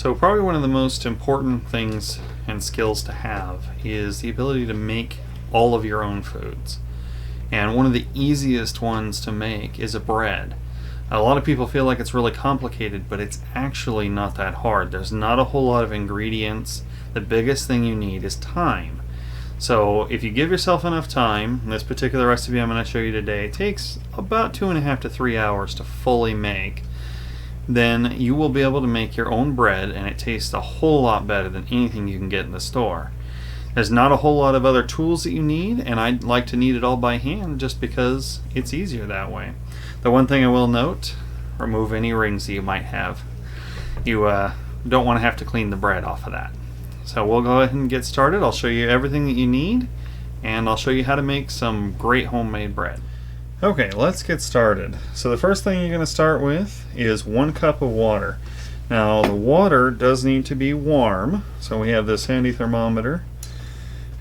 So probably one of the most important things and skills to have is the ability to make all of your own foods. And one of the easiest ones to make is a bread. A lot of people feel like it's really complicated, but it's actually not that hard. There's not a whole lot of ingredients. The biggest thing you need is time. So if you give yourself enough time, this particular recipe I'm going to show you today takes about 2.5 to 3 hours to fully make, then you will be able to make your own bread, and it tastes a whole lot better than anything you can get in the store. There's not a whole lot of other tools that you need, and I like to knead it all by hand just because it's easier that way. The one thing I will note, remove any rings that you might have. You don't want to have to clean the bread off of that. So we'll go ahead and get started. I'll show you everything that you need, and I'll show you how to make some great homemade bread. Okay, let's get started. So the first thing you're going to start with is 1 cup of water. Now the water does need to be warm, so we have this handy thermometer,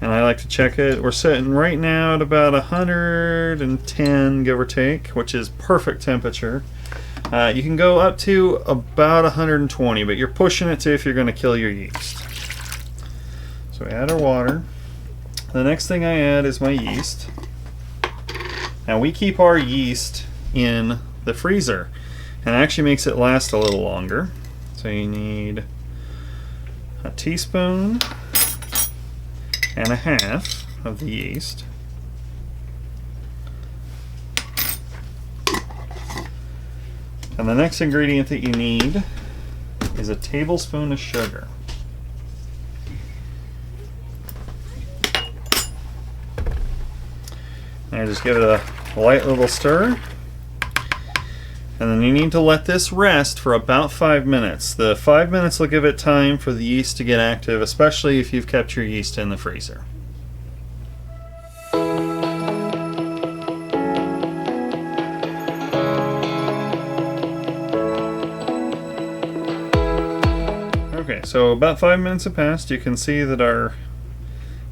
and I like to check it. We're sitting right now at about 110, give or take, which is perfect temperature. You can go up to about 120, but you're pushing it to if you're going to kill your yeast. So we add our water. The next thing I add is my yeast. Now we keep our yeast in the freezer, and it actually makes it last a little longer. So you need a teaspoon and a half of the yeast. And the next ingredient that you need is a tablespoon of sugar. And just give it a light little stir. And then you need to let this rest for about 5 minutes. The 5 minutes will give it time for the yeast to get active, especially if you've kept your yeast in the freezer. Okay, so about 5 minutes have passed. You can see that our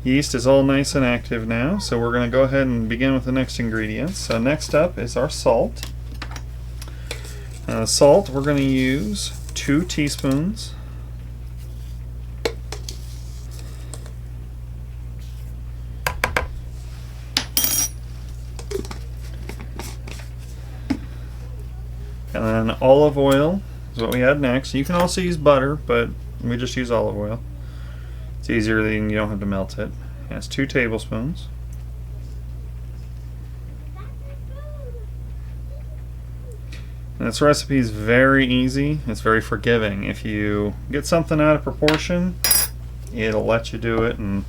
yeast is all nice and active now, so we're going to go ahead and begin with the next ingredients. So next up is our salt. Salt, we're going to use 2 teaspoons. And then olive oil is what we add next. You can also use butter, but we just use olive oil. It's easier, then you don't have to melt it. That's 2 tablespoons. And this recipe is very easy. It's very forgiving. If you get something out of proportion, it'll let you do it, and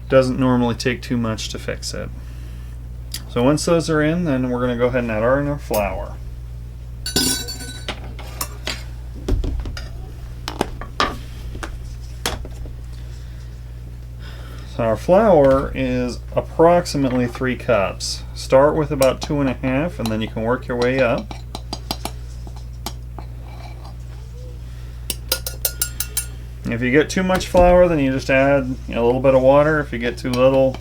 doesn't normally take too much to fix it. So once those are in, then we're going to go ahead and add our flour. So our flour is approximately 3 cups. Start with about 2.5, and then you can work your way up. If you get too much flour, then you just add a little bit of water. If you get too little,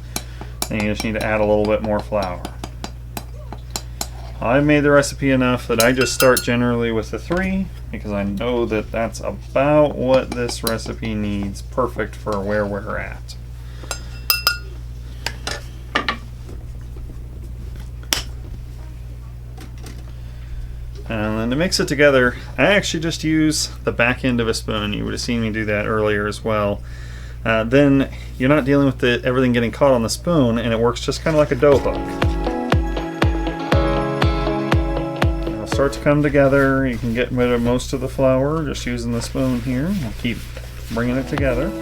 then you just need to add a little bit more flour. I've made the recipe enough that I just start generally with a 3, because I know that that's about what this recipe needs, perfect for where we're at. And then to mix it together, I actually just use the back end of a spoon. You would have seen me do that earlier as well. Then you're not dealing with everything getting caught on the spoon, and it works just kind of like a dough hook. It'll start to come together. You can get rid of most of the flour just using the spoon here. We'll keep bringing it together.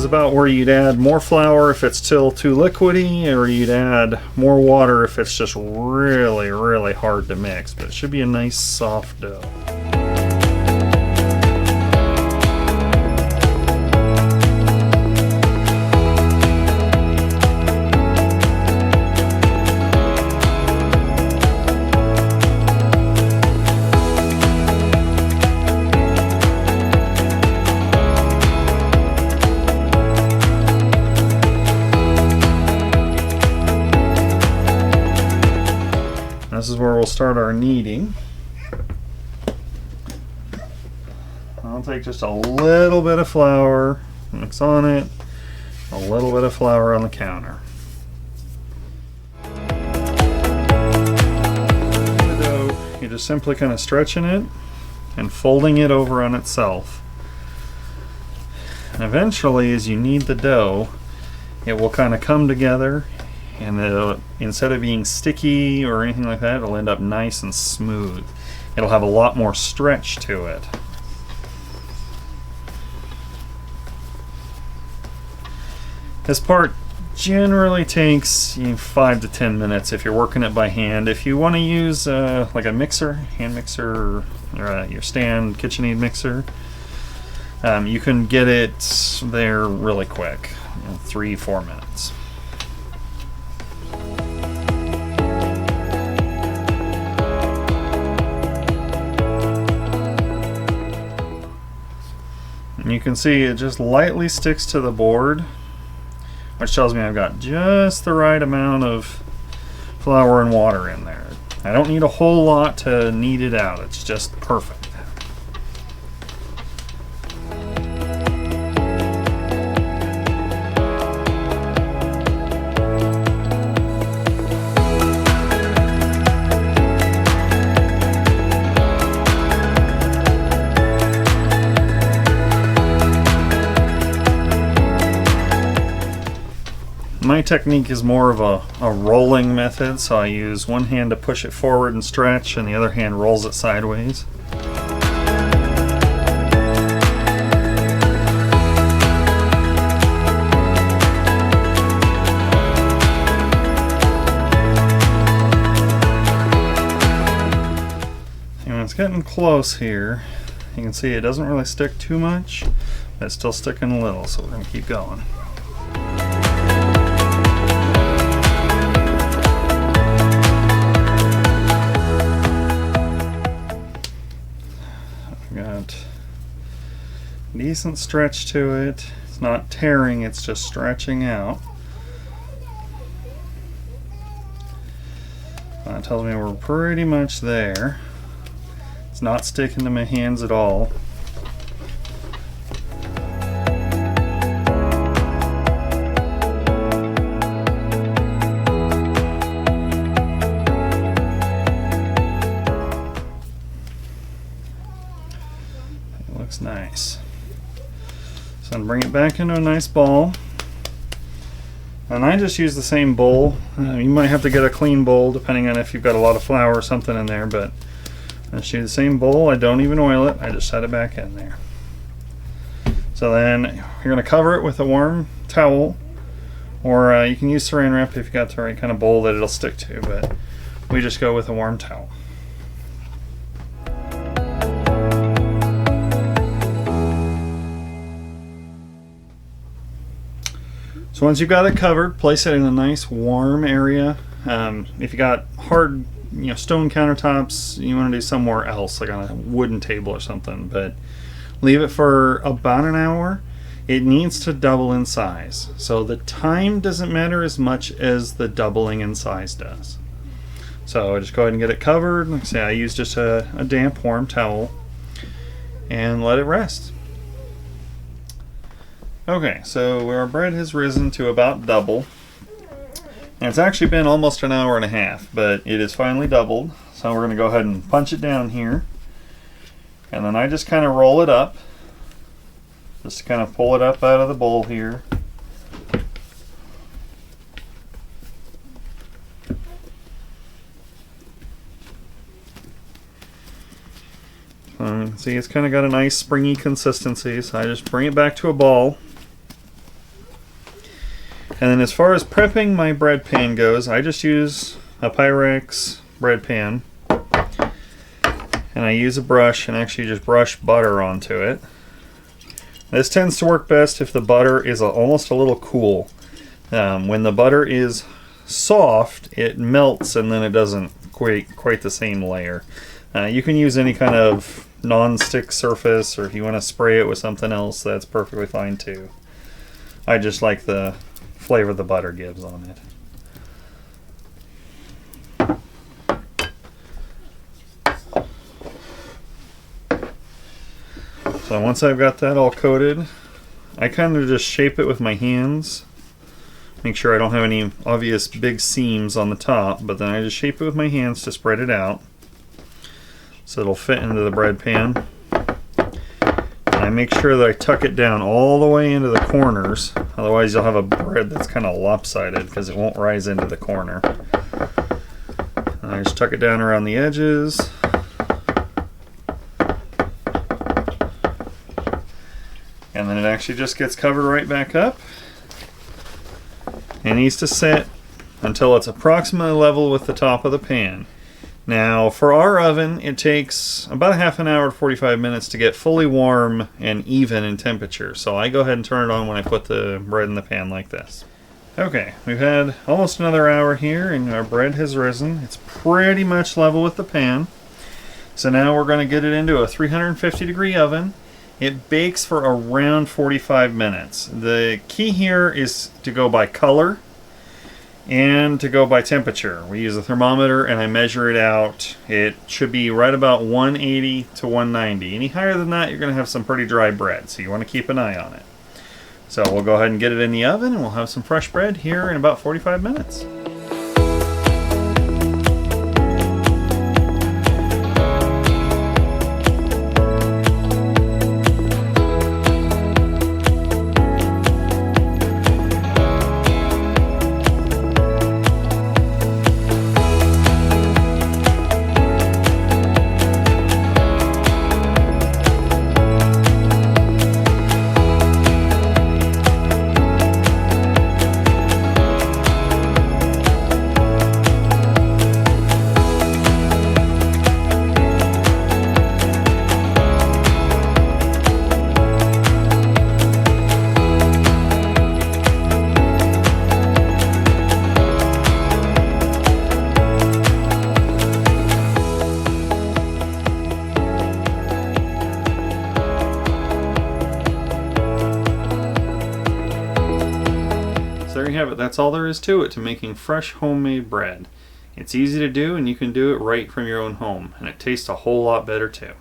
About where you'd add more flour if it's still too liquidy, or you'd add more water if it's just really, really hard to mix. But it should be a nice soft dough. start our kneading. I'll take just a little bit of flour, mix on it, a little bit of flour on the counter. The dough, you're just simply kind of stretching it and folding it over on itself. And eventually, as you knead the dough, it will kind of come together, and instead of being sticky or anything like that, it'll end up nice and smooth. It'll have a lot more stretch to it. This part generally takes 5 to 10 minutes if you're working it by hand. If you want to use like a mixer, hand mixer, or your stand KitchenAid mixer, you can get it there really quick, 3-4 minutes. And you can see it just lightly sticks to the board, which tells me I've got just the right amount of flour and water in there. I don't need a whole lot to knead it out. It's just perfect. My technique is more of a rolling method, so I use one hand to push it forward and stretch, and the other hand rolls it sideways. And when it's getting close here, you can see it doesn't really stick too much, but it's still sticking a little, so we're going to keep going. Got decent stretch to it. It's not tearing, it's just stretching out. That tells me we're pretty much there. It's not sticking to my hands at all. Looks nice. So I'm bring it back into a nice ball, and I just use the same bowl. You might have to get a clean bowl depending on if you've got a lot of flour or something in there, but I just use the same bowl. I don't even oil it, I just set it back in there. So then you're going to cover it with a warm towel, or you can use saran wrap if you've got the right kind of bowl that it'll stick to, but we just go with a warm towel. So once you've got it covered, place it in a nice warm area. If you got hard, stone countertops, you want to do somewhere else, like on a wooden table or something. But leave it for about an hour. It needs to double in size. So the time doesn't matter as much as the doubling in size does. So just go ahead and get it covered. Like I say, I use just a damp, warm towel and let it rest. Okay, so our bread has risen to about double. And it's actually been almost an hour and a half, but it is finally doubled. So we're going to go ahead and punch it down here. And then I just kind of roll it up. Just kind of pull it up out of the bowl here. See, it's kind of got a nice springy consistency, so I just bring it back to a ball. And then as far as prepping my bread pan goes, I just use a Pyrex bread pan. And I use a brush and actually just brush butter onto it. This tends to work best if the butter is almost a little cool. When the butter is soft, it melts and then it doesn't quite the same layer. You can use any kind of non-stick surface, or if you want to spray it with something else, that's perfectly fine too. I just like the flavor the butter gives on it. So once I've got that all coated, I kind of just shape it with my hands. Make sure I don't have any obvious big seams on the top, but then I just shape it with my hands to spread it out so it'll fit into the bread pan. And I make sure that I tuck it down all the way into the corners, otherwise you'll have a bread that's kind of lopsided because it won't rise into the corner. And I just tuck it down around the edges. And then it actually just gets covered right back up. It needs to sit until it's approximately level with the top of the pan. Now, for our oven, it takes about a half an hour to 45 minutes to get fully warm and even in temperature. So I go ahead and turn it on when I put the bread in the pan like this. Okay, we've had almost another hour here and our bread has risen. It's pretty much level with the pan. So now we're going to get it into a 350-degree oven. It bakes for around 45 minutes. The key here is to go by color and to go by temperature. We use a thermometer and I measure it out. It should be right about 180 to 190. Any higher than that, you're going to have some pretty dry bread, so you want to keep an eye on it. So we'll go ahead and get it in the oven and we'll have some fresh bread here in about 45 minutes. There you have it. That's all there is to it, to making fresh homemade bread. It's easy to do and you can do it right from your own home, and it tastes a whole lot better too.